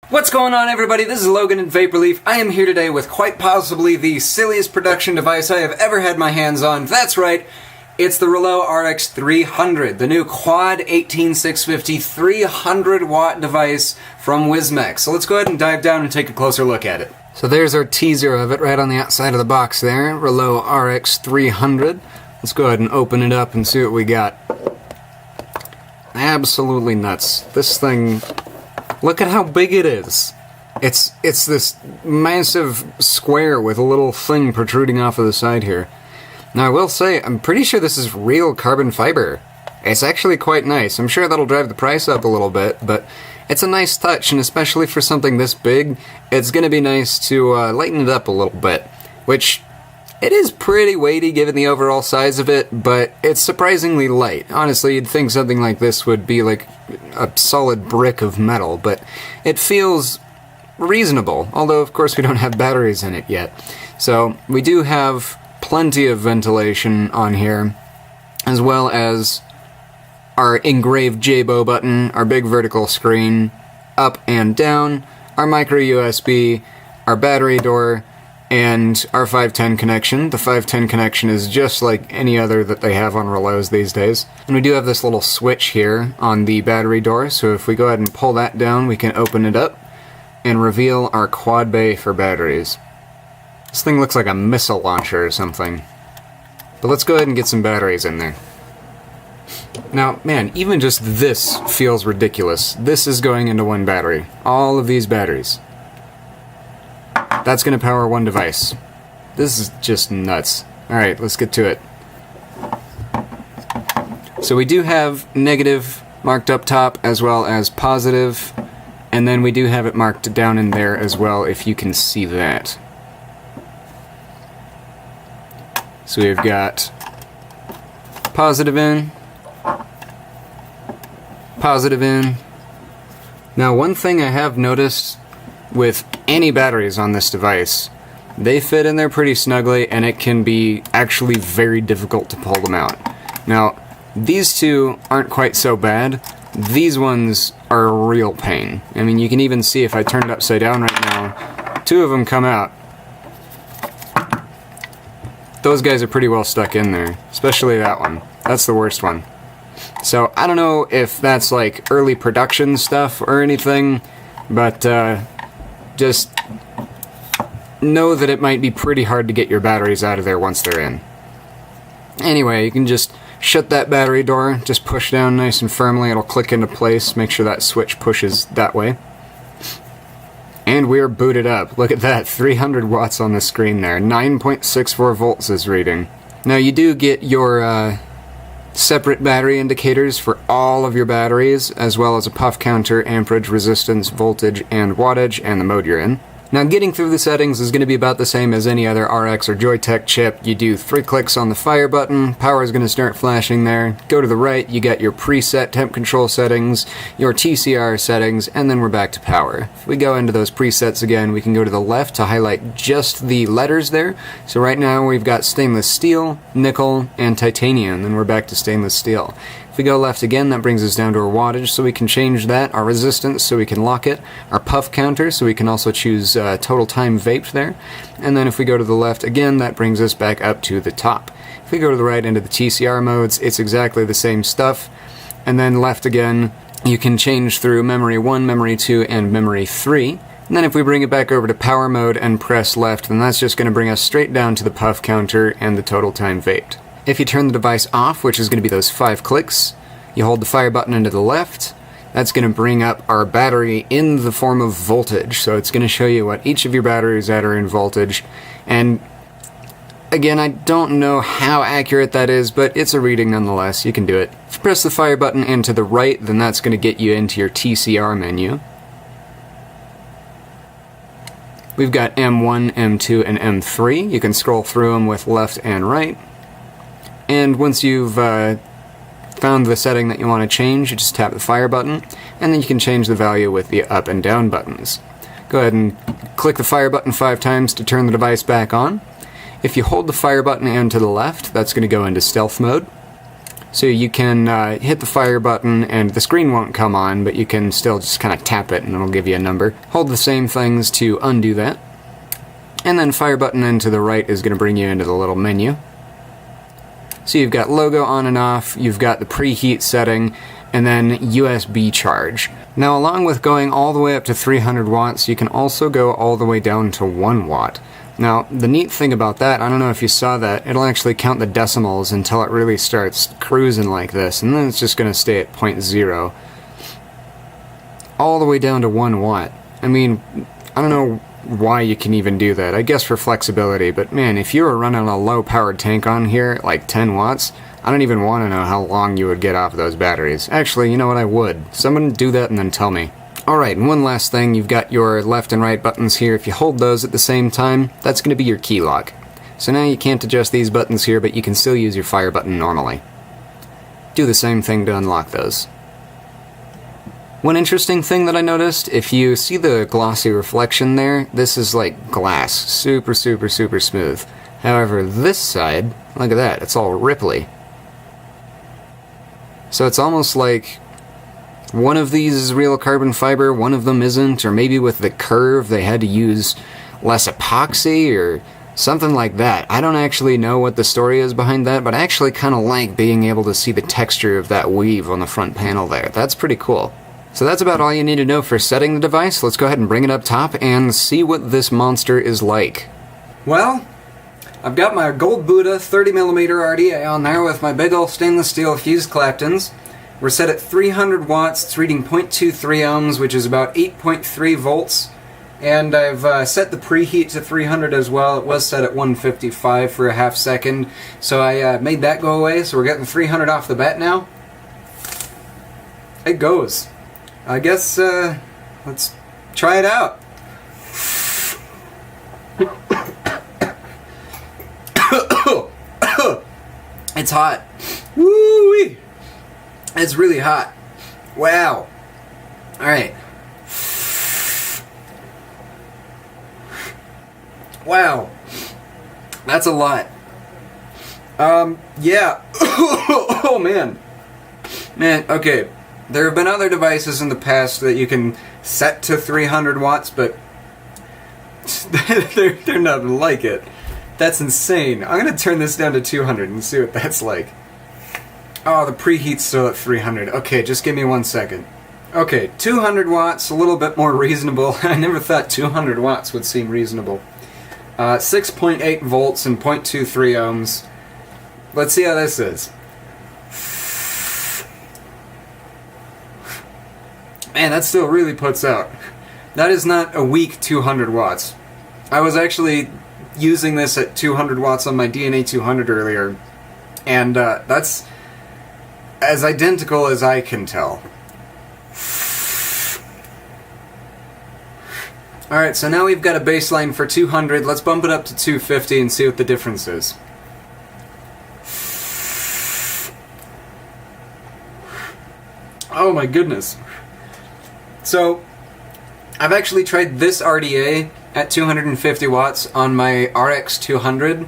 What's going on, everybody? This is Logan in Vaporleaf. I am here today with quite possibly the silliest production device I have ever had my hands on. That's right, it's the Reuleaux RX300, the new quad 18650 300-watt device from Wismec. So let's go ahead and dive down and take a closer look at it. So there's our teaser of it right on the outside of the box there, Reuleaux RX300. Let's go ahead and open it up and see what we got. Absolutely nuts. This thing... Look at how big it is. It's this massive square with a little thing protruding off of the side here. Now I will say, I'm pretty sure this is real carbon fiber. It's actually quite nice. I'm sure that'll drive the price up a little bit, but it's a nice touch, and especially for something this big, it's gonna be nice to lighten it up a little bit. Which, it is pretty weighty given the overall size of it, but it's surprisingly light. Honestly, you'd think something like this would be like a solid brick of metal, but it feels reasonable, although of course we don't have batteries in it yet. So we do have plenty of ventilation on here, as well as our engraved J-bow button, our big vertical screen, up and down, our micro USB, our battery door, and our 510 connection. The 510 connection is just like any other that they have on Reuleaux these days. And we do have this little switch here on the battery door, so if we go ahead and pull that down, we can open it up and reveal our quad bay for batteries. This thing looks like a missile launcher or something. But let's go ahead and get some batteries in there. Now, man, even just this feels ridiculous. This is going into one battery. All of these batteries. That's going to power one device. This is just nuts. Alright, let's get to it. So we do have negative marked up top as well as positive, and then we do have it marked down in there as well, if you can see that. So we've got positive in, positive in. Now, one thing I have noticed with any batteries on this device, they fit in there pretty snugly, and it can be actually very difficult to pull them out. Now, these two aren't quite so bad. These ones are a real pain. I mean, you can even see if I turn it upside down right now, two of them come out. Those guys are pretty well stuck in there, especially that one. That's the worst one. So, I don't know if that's like early production stuff or anything, but just know that it might be pretty hard to get your batteries out of there once they're in. Anyway, you can just shut that battery door, just push down nice and firmly, it'll click into place, make sure that switch pushes that way. And we're booted up. Look at that, 300 watts on the screen there, 9.64 volts is reading. Now you do get your separate battery indicators for all of your batteries, as well as a puff counter, amperage, resistance, voltage, and wattage, and the mode you're in. Now, getting through the settings is going to be about the same as any other RX or Joytech chip. You do 3 clicks on the fire button, power is going to start flashing there. Go to the right, you get your preset temp control settings, your TCR settings, and then we're back to power. If we go into those presets again, we can go to the left to highlight just the letters there. So right now we've got stainless steel, nickel, and titanium, then we're back to stainless steel. If we go left again, that brings us down to our wattage, so we can change that, our resistance, so we can lock it, our puff counter, so we can also choose total time vaped there, and then if we go to the left again, that brings us back up to the top. If we go to the right into the TCR modes, it's exactly the same stuff, and then left again, you can change through memory 1, memory 2, and memory 3. And then if we bring it back over to power mode and press left, then that's just going to bring us straight down to the puff counter and the total time vaped. If you turn the device off, which is going to be those 5 clicks, you hold the fire button into the left, that's going to bring up our battery in the form of voltage. So it's going to show you what each of your batteries that are in voltage. And again, I don't know how accurate that is, but it's a reading nonetheless. You can do it. If you press the fire button and to the right, then that's going to get you into your TCR menu. We've got M1, M2, and M3. You can scroll through them with left and right. And once you've found the setting that you want to change, you just tap the fire button, and then you can change the value with the up and down buttons. Go ahead and click the fire button 5 times to turn the device back on. If you hold the fire button and to the left, that's going to go into stealth mode. So you can hit the fire button and the screen won't come on, but you can still just kind of tap it and it'll give you a number. Hold the same things to undo that. And then fire button in to the right is going to bring you into the little menu. So you've got logo on and off, you've got the preheat setting, and then USB charge. Now along with going all the way up to 300 watts, you can also go all the way down to 1 watt. Now, the neat thing about that, I don't know if you saw that, it'll actually count the decimals until it really starts cruising like this, and then it's just going to stay at 0.0. All the way down to 1 watt. I mean, I don't know why you can even do that. I guess for flexibility, but man, if you were running a low-powered tank on here, like 10 watts, I don't even want to know how long you would get off those batteries. Actually, you know what, I would. Someone do that and then tell me. Alright, and one last thing, you've got your left and right buttons here. If you hold those at the same time, that's going to be your key lock. So now you can't adjust these buttons here, but you can still use your fire button normally. Do the same thing to unlock those. One interesting thing that I noticed, if you see the glossy reflection there, this is like glass. Super, super, super smooth. However, this side, look at that, it's all ripply. So it's almost like one of these is real carbon fiber, one of them isn't, or maybe with the curve they had to use less epoxy or something like that. I don't actually know what the story is behind that, but I actually kind of like being able to see the texture of that weave on the front panel there. That's pretty cool. So that's about all you need to know for setting the device. Let's go ahead and bring it up top and see what this monster is like. Well, I've got my gold Buddha 30mm RDA on there with my big old stainless steel fused Claptons. We're set at 300 watts, it's reading 0.23 ohms, which is about 8.3 volts. And I've set the preheat to 300 as well. It was set at 155 for a half second, so I made that go away, so we're getting 300 off the bat now. It goes. I guess, let's try it out. It's hot. Woo-wee! It's really hot. Wow. Alright. Wow. That's a lot. Yeah. Oh, man. Man, okay. There have been other devices in the past that you can set to 300 watts, but they're nothing like it. That's insane. I'm going to turn this down to 200 and see what that's like. Oh, the preheat's still at 300. Okay, just give me 1 second. Okay, 200 watts, a little bit more reasonable. I never thought 200 watts would seem reasonable. 6.8 volts and 0.23 ohms. Let's see how this is. Man, that still really puts out. That is not a weak 200 watts. I was actually using this at 200 watts on my DNA 200 earlier, and that's as identical as I can tell. Alright, so now we've got a baseline for 200. Let's bump it up to 250 and see what the difference is. Oh my goodness. So, I've actually tried this RDA at 250 watts on my RX200,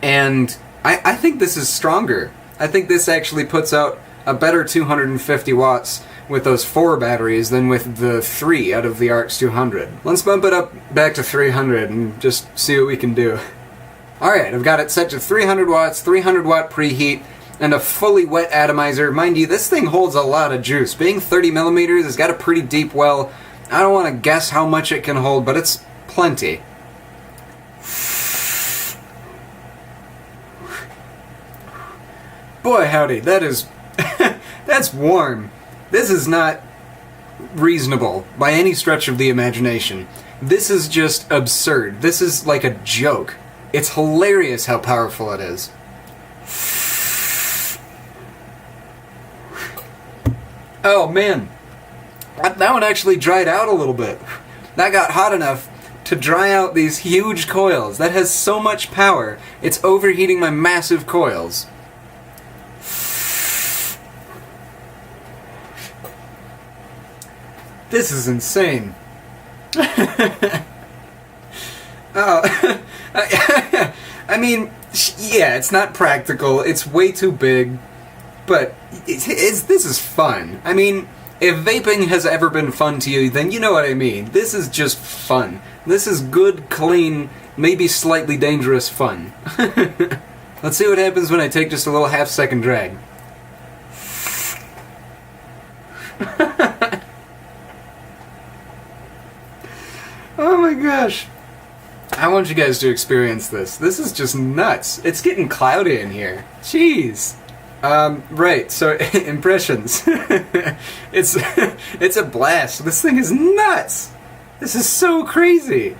and I think this is stronger. I think this actually puts out a better 250 watts with those 4 batteries than with the 3 out of the RX200. Let's bump it up back to 300 and just see what we can do. Alright, I've got it set to 300 watts, 300 watt preheat, and a fully wet atomizer. Mind you, this thing holds a lot of juice. Being 30mm, it's got a pretty deep well. I don't want to guess how much it can hold, but it's plenty. Boy howdy, that is... that's warm. This is not reasonable by any stretch of the imagination. This is just absurd. This is like a joke. It's hilarious how powerful it is. Oh man, that one actually dried out a little bit. That got hot enough to dry out these huge coils. That has so much power, it's overheating my massive coils. This is insane. I mean, yeah, it's not practical, it's way too big. But this is fun. I mean, if vaping has ever been fun to you, then you know what I mean. This is just fun. This is good, clean, maybe slightly dangerous fun. Let's see what happens when I take just a little half-second drag. Oh my gosh. I want you guys to experience this. This is just nuts. It's getting cloudy in here. Jeez. Right, so impressions. It's a blast. This thing is nuts. This is so crazy.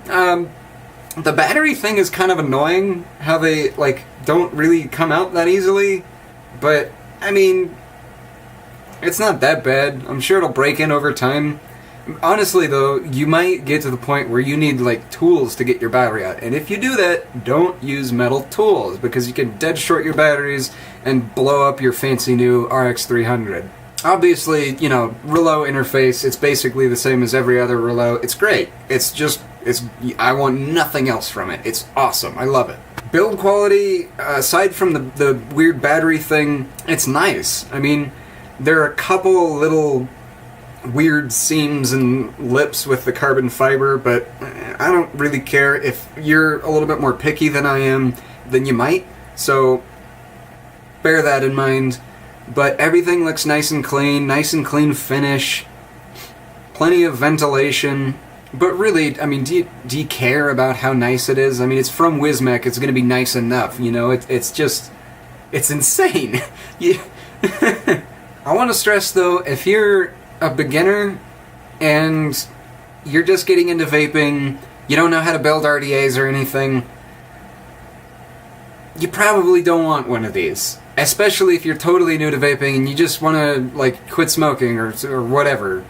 The battery thing is kind of annoying, how they, like, don't really come out that easily, but, I mean, it's not that bad. I'm sure it'll break in over time. Honestly, though, you might get to the point where you need, like, tools to get your battery out. And if you do that, don't use metal tools, because you can dead short your batteries and blow up your fancy new RX300. Obviously, you know, Reuleaux interface, it's basically the same as every other Reuleaux. It's great. I want nothing else from it. It's awesome. I love it. Build quality, aside from the weird battery thing, it's nice. I mean, there are a couple little weird seams and lips with the carbon fiber, but I don't really care. If you're a little bit more picky than I am, then you might, so bear that in mind. But everything looks nice and clean finish, plenty of ventilation. But really, I mean, do you care about how nice it is? I mean, it's from Wismec, it's gonna be nice enough, you know? It's insane. I want to stress, though, if you're a beginner and you're just getting into vaping, you don't know how to build RDAs or anything, you probably don't want one of these. Especially if you're totally new to vaping and you just want to, like, quit smoking or whatever.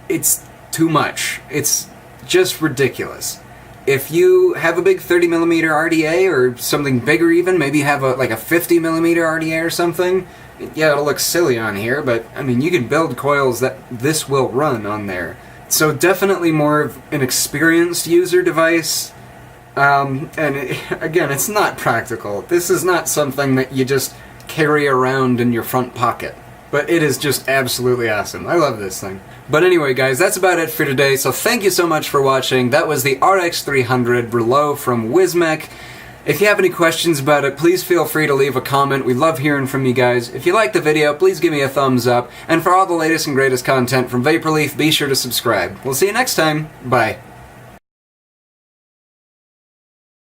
It's too much. It's just ridiculous. If you have a big 30mm RDA or something bigger even, maybe have a 50mm RDA or something, yeah, it'll look silly on here, but, I mean, you can build coils that this will run on there. So definitely more of an experienced user device. Again, it's not practical. This is not something that you just carry around in your front pocket. But it is just absolutely awesome. I love this thing. But anyway, guys, that's about it for today, so thank you so much for watching. That was the RX300 Reuleaux from Wismec. If you have any questions about it, please feel free to leave a comment. We love hearing from you guys. If you liked the video, please give me a thumbs up. And for all the latest and greatest content from Vaporleaf, be sure to subscribe. We'll see you next time. Bye.